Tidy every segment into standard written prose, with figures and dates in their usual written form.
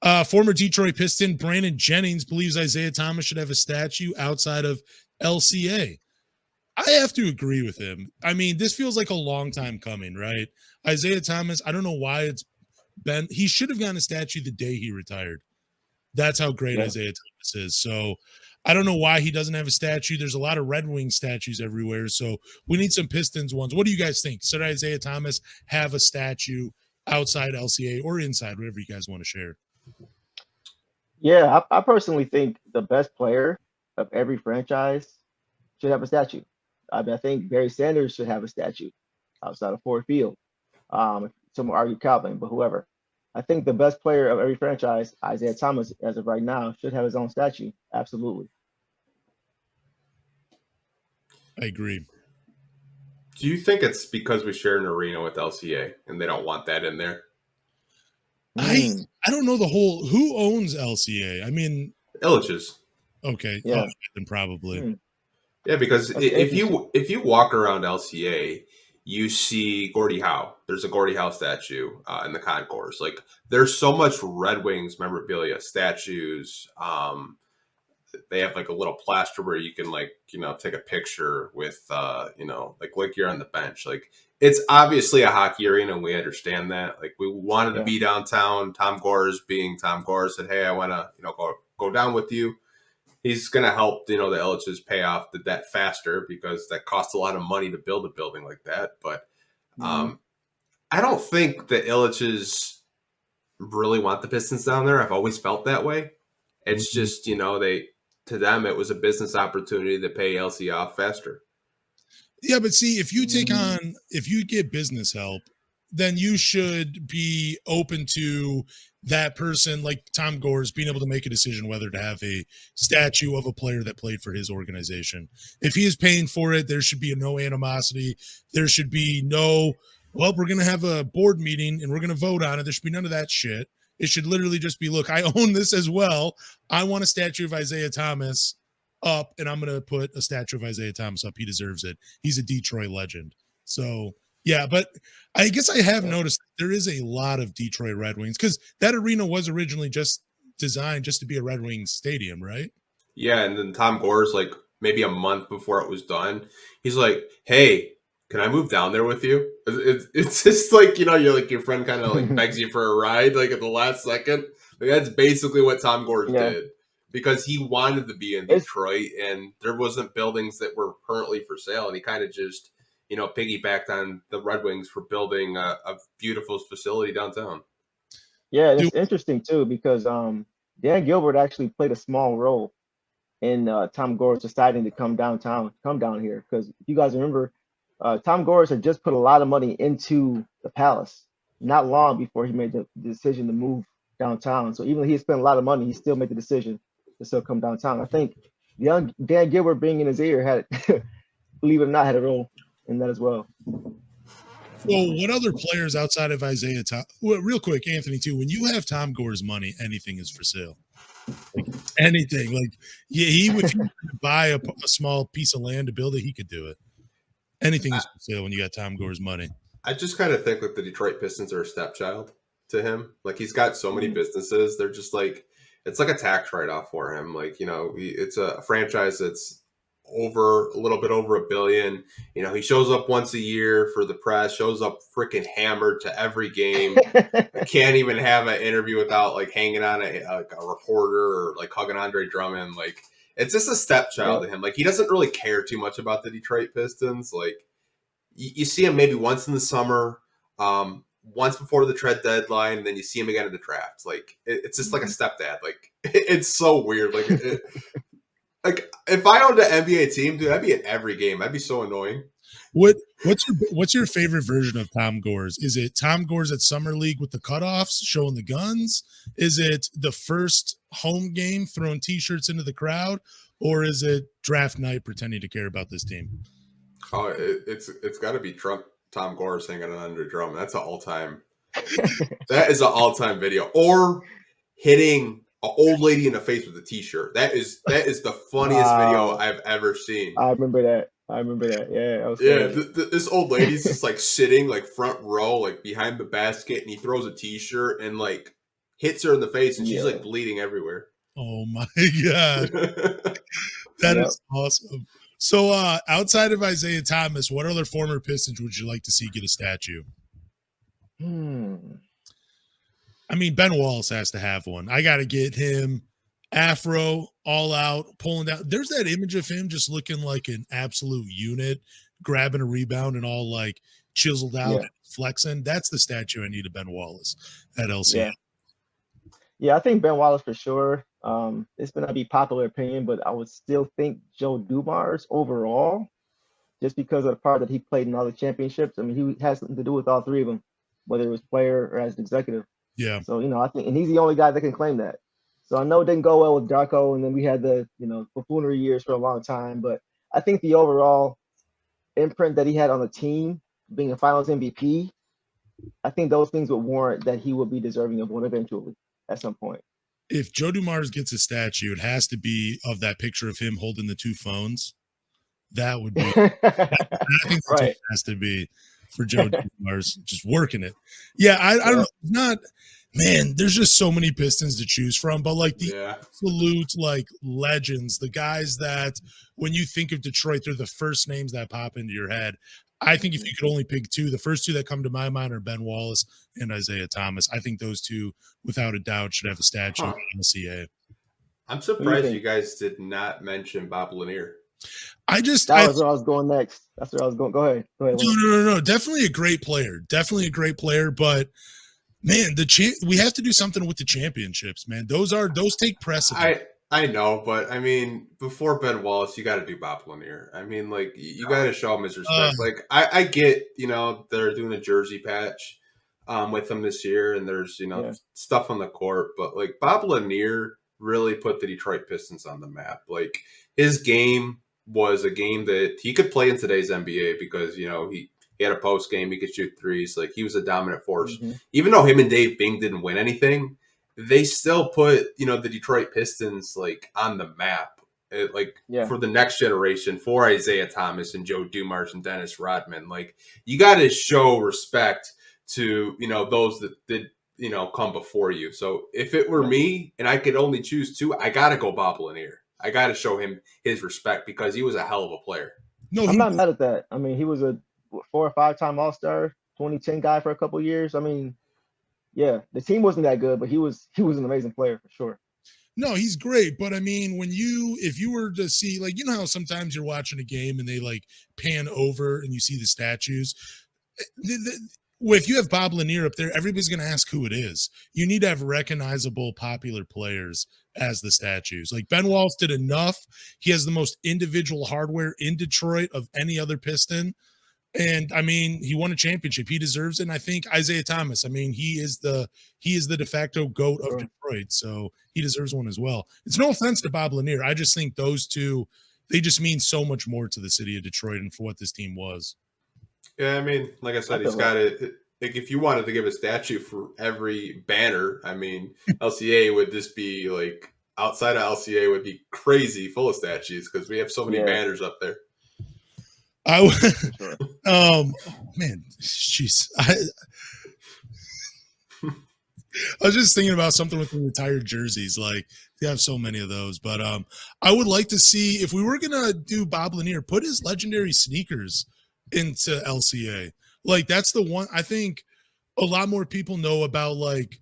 Former Detroit Piston Brandon Jennings believes Isiah Thomas should have a statue outside of LCA. I have to agree with him. I mean, this feels like a long time coming, right? Isiah Thomas, I don't know why it's been, he should have gotten a statue the day he retired. That's how great Isiah Thomas is. So I don't know why he doesn't have a statue. There's a lot of Red Wing statues everywhere. So we need some Pistons ones. What do you guys think? Should Isiah Thomas have a statue outside LCA or inside, whatever you guys want to share? Yeah, I personally think the best player of every franchise should have a statue. I mean, I think Barry Sanders should have a statue outside of Ford Field. Some will argue Calvin, but whoever. I think the best player of every franchise, Isiah Thomas, as of right now, should have his own statue. Absolutely. I agree. Do you think it's because we share an arena with LCA and they don't want that in there? I don't know the whole, who owns LCA? I mean, Illich's. Okay. Yeah. Then probably. Yeah, because if you walk around LCA, you see Gordie Howe. There's a Gordie Howe statue in the concourse. Like, there's so much Red Wings memorabilia, statues. They have like a little plaster where you can take a picture with like you're on the bench. Like, it's obviously a hockey arena, and we understand that. Like, we wanted to be downtown. Tom Gores, being Tom Gores, said, "Hey, I want to go down with you." He's going to help, the Illich's pay off the debt faster because that costs a lot of money to build a building like that. But I don't think the Illich's really want the Pistons down there. I've always felt that way. It's just, to them, it was a business opportunity to pay LC off faster. Yeah, but see, if you get business help, then you should be open to that person, like Tom Gores, being able to make a decision whether to have a statue of a player that played for his organization. If he is paying for it, there should be no animosity. There should be no, well, we're going to have a board meeting and we're going to vote on it. There should be none of that shit. It should literally just be, look, I own this as well. I want a statue of Isiah Thomas up, and I'm going to put a statue of Isiah Thomas up. He deserves it. He's a Detroit legend. So, yeah, but I guess I have noticed there is a lot of Detroit Red Wings because that arena was originally just designed just to be a Red Wings stadium, right? Yeah, and then Tom Gores, like maybe a month before it was done, he's like, "Hey, can I move down there with you?" It's just like, you're like, your friend kind of like begs you for a ride like at the last second. Like, that's basically what Tom Gores did because he wanted to be in Detroit and there wasn't buildings that were currently for sale, and he kind of just piggybacked on the Red Wings for building a beautiful facility downtown. Yeah, it's interesting too because Dan Gilbert actually played a small role in Tom Gores deciding to come down here. Because if you guys remember, Tom Gores had just put a lot of money into the Palace not long before he made the decision to move downtown. So even though he had spent a lot of money, he still made the decision to still come downtown. I think young Dan Gilbert being in his ear had, believe it or not, had a role in that as well. Well, what other players outside of Isiah Thomas? Well, real quick, Anthony, too, when you have Tom Gores money, anything is for sale. Like, anything. Like, yeah, he would buy a small piece of land to build it, he could do it. Anything is for sale when you got Tom Gores money. I just kind of think like the Detroit Pistons are a stepchild to him. Like, he's got so many businesses. They're just like, it's like a tax write-off for him. Like, it's a franchise that's a little bit over $1 billion. He shows up once a year for the press, shows up freaking hammered to every game. Can't even have an interview without like hanging on a reporter or like hugging Andre Drummond. Like, it's just a stepchild to him. Like, he doesn't really care too much about the Detroit Pistons. Like, you see him maybe once in the summer, once before the trade deadline, and then you see him again at the draft. Like, it's just like a stepdad. Like, it's so weird. Like, like, if I owned an NBA team, dude, I'd be at every game. I'd be so annoying. What's your favorite version of Tom Gores? Is it Tom Gores at Summer League with the cutoffs, showing the guns? Is it the first home game throwing T-shirts into the crowd, or is it draft night pretending to care about this team? Oh, it's got to be Tom Gores hanging on Andre Drummond. That's an all-time. That is an all-time video. Or hitting an old lady in the face with a T-shirt. That is the funniest video I've ever seen. I remember that. Yeah, this old lady's just like sitting like front row, like behind the basket, and he throws a T-shirt and like hits her in the face, and she's like bleeding everywhere. Oh my god, that is awesome. So, outside of Isiah Thomas, what other former Pistons would you like to see get a statue? I mean, Ben Wallace has to have one. I got to get him afro, all out, pulling down. There's that image of him just looking like an absolute unit, grabbing a rebound and all like chiseled out, flexing. That's the statue I need of Ben Wallace at LCA. Yeah, I think Ben Wallace for sure. It's going to be popular opinion, but I would still think Joe Dumars overall, just because of the part that he played in all the championships. I mean, he has something to do with all three of them, whether it was player or as an executive. Yeah. So, I think, and he's the only guy that can claim that. So I know it didn't go well with Darko, and then we had the, buffoonery years for a long time. But I think the overall imprint that he had on the team, being a Finals MVP, I think those things would warrant that he would be deserving of one eventually at some point. If Joe Dumars gets a statue, it has to be of that picture of him holding the two phones. That would be, I think that's what it has to be for Joe Dumars, just working it. Yeah, I don't know. It's not, man, there's just so many Pistons to choose from, but like the absolute like legends, the guys that when you think of Detroit, they're the first names that pop into your head. I think if you could only pick two, the first two that come to my mind are Ben Wallace and Isiah Thomas. I think those two, without a doubt, should have a statue in the CA. I'm surprised you guys did not mention Bob Lanier. That was where I was going next. That's where I was going. Go ahead. No. Definitely a great player. But man, we have to do something with the championships, man. Those take precedence. I know, but I mean, before Ben Wallace, you got to do Bob Lanier. I mean, like you got to show him his respect. Like I get, they're doing a jersey patch with him this year, and there's stuff on the court, but like Bob Lanier really put the Detroit Pistons on the map. Like his game was a game that he could play in today's NBA because he had a post game, he could shoot threes. Like he was a dominant force. Even though him and Dave Bing didn't win anything, they still put the Detroit Pistons like on the map, for the next generation, for Isiah Thomas and Joe Dumars and Dennis Rodman. Like you got to show respect to those that did come before you. So if it were me and I could only choose two, I got to go Bob Lanier. I got to show him his respect because he was a hell of a player. No, I'm not mad at that. I mean, he was a 4 or 5 time All-Star, 2010 guy for a couple of years. I mean, yeah, the team wasn't that good, but he was an amazing player for sure. No, he's great. But I mean, if you were to see, like, how sometimes you're watching a game and they like pan over and you see the statues. If you have Bob Lanier up there, everybody's going to ask who it is. You need to have recognizable, popular players as the statues. Like Ben Wallace did enough. He has the most individual hardware in Detroit of any other Piston. And I mean, he won a championship. He deserves it. And I think Isiah Thomas, I mean, he is the de facto GOAT of Detroit. So he deserves one as well. It's no offense to Bob Lanier. I just think those two, they just mean so much more to the city of Detroit and for what this team was. Yeah, I mean, like I said, he's got it. Like, if you wanted to give a statue for every banner, I mean, LCA would just be like, outside of LCA would be crazy full of statues because we have so many banners up there. Man, jeez. I was just thinking about something with the retired jerseys. Like, they have so many of those. But I would like to see, if we were going to do Bob Lanier, put his legendary sneakers into LCA. Like, that's the one I think a lot more people know about, like,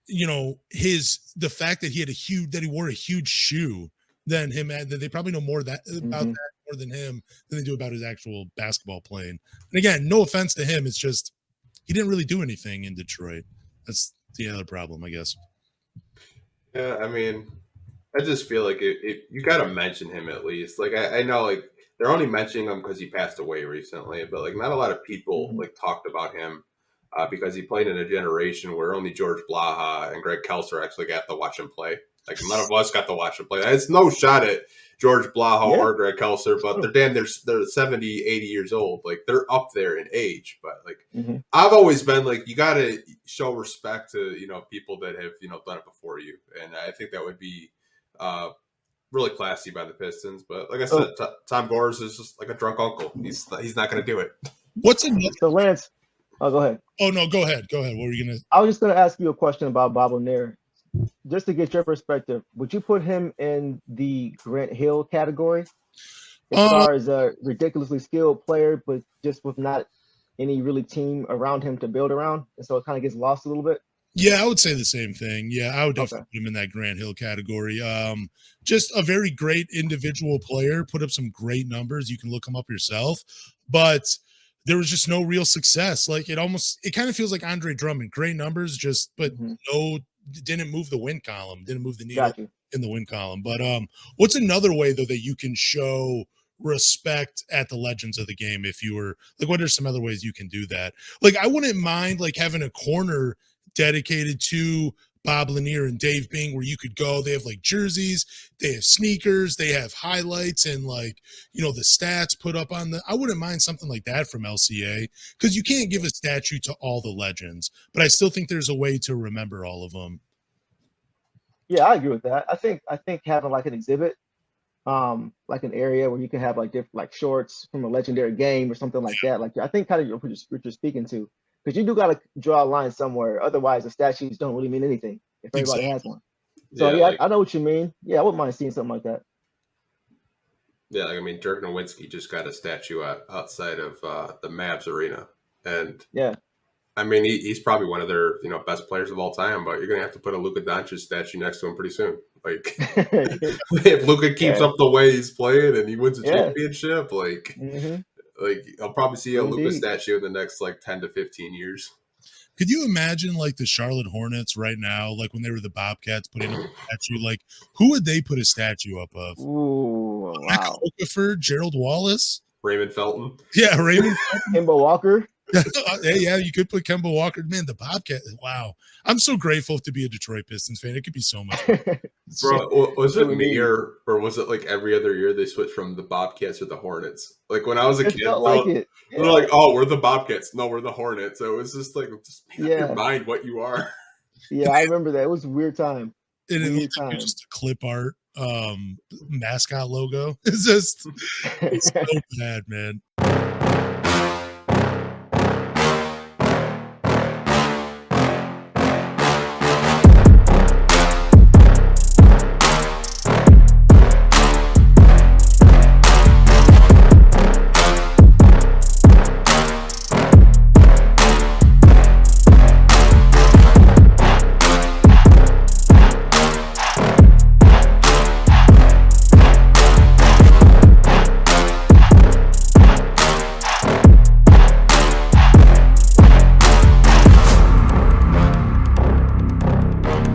the fact that he wore a huge shoe than him. That they probably know more about that more than him than they do about his actual basketball playing. And again, no offense to him. It's just, he didn't really do anything in Detroit. That's the other problem, I guess. Yeah. I mean, I just feel like you got to mention him at least. Like, I know, like, they're only mentioning him because he passed away recently, but like not a lot of people like talked about him because he played in a generation where only George Blaha and Greg Kelser actually got to watch him play. Like none of us got to watch him play. It's no shot at George Blaha or Greg Kelser, but they're 70, 80 years old. Like they're up there in age, but like I've always been like, you got to show respect to, people that have, done it before you. And I think that would be, really classy by the Pistons, but like I said, Tom Gores is just like a drunk uncle. He's not going to do it. So Lance, Oh, go ahead. Oh no, go ahead. What were you gonna? I was just gonna ask you a question about Bob Lanier, just to get your perspective. Would you put him in the Grant Hill category as Uh, far as a ridiculously skilled player, but just with not any really team around him to build around, and so it kind of gets lost a little bit? yeah, I would say the same thing. Yeah, I would Okay. definitely put him in that Grant Hill category. Just a very great individual player, put up some great numbers. You can look him up yourself, but there was just no real success. Like it kind of feels like Andre Drummond, great numbers, just but Hmm. no, didn't move the win column, didn't move the needle Got you. in the win column. But what's another way though that you can show respect at the legends of the game? If you were like, what are some other ways you can do that? Like, I wouldn't mind like having a corner dedicated to Bob Lanier and Dave Bing, where you could go. They have like jerseys, they have sneakers, they have highlights and like, the stats put up on the. I wouldn't mind something like that from LCA, because you can't give a statue to all the legends, but I still think there's a way to remember all of them. Yeah, I agree with that. I think having like an exhibit, like an area where you can have like different like shorts from a legendary game or something like that. Like I think kind of what you're speaking to, because you do got to draw a line somewhere. Otherwise, the statues don't really mean anything if everybody Exactly. has one. So Yeah, yeah, like I know what you mean. Yeah, I wouldn't mind seeing something like that. I mean, Dirk Nowitzki just got a statue outside of the Mavs arena, and Yeah. I mean, he's probably one of their best players of all time. But you're gonna have to put a Luka Doncic statue next to him pretty soon. Like, if Luka keeps Yeah. up the way he's playing and he wins a Yeah. championship, Hmm. like I'll probably see a True Luka indeed. statue in the next like 10 to 15 years. Could you imagine like the Charlotte Hornets right now, like when they were the Bobcats putting up a statue, like who would they put a statue up of? Ooh, Mecca wow. Okafor, Gerald Wallace? Raymond Felton. Yeah, Raymond. Kimbo Walker. Hey, yeah, you could put Kemba Walker. Man, the Bobcat. Wow. I'm so grateful to be a Detroit Pistons fan. It could be so much fun. Bro, was it True me indeed. or was it like every other year they switched from the Bobcats to the Hornets? Like when I was a It kid, felt like it. they're Yeah. like, "Oh, we're the Bobcats." No, we're the Hornets. So it was just like, just make up your Yeah. mind what you are. Yeah, I remember that. It was a weird time. And it Weird looked like time. just a clip art mascot logo. It's so bad, man.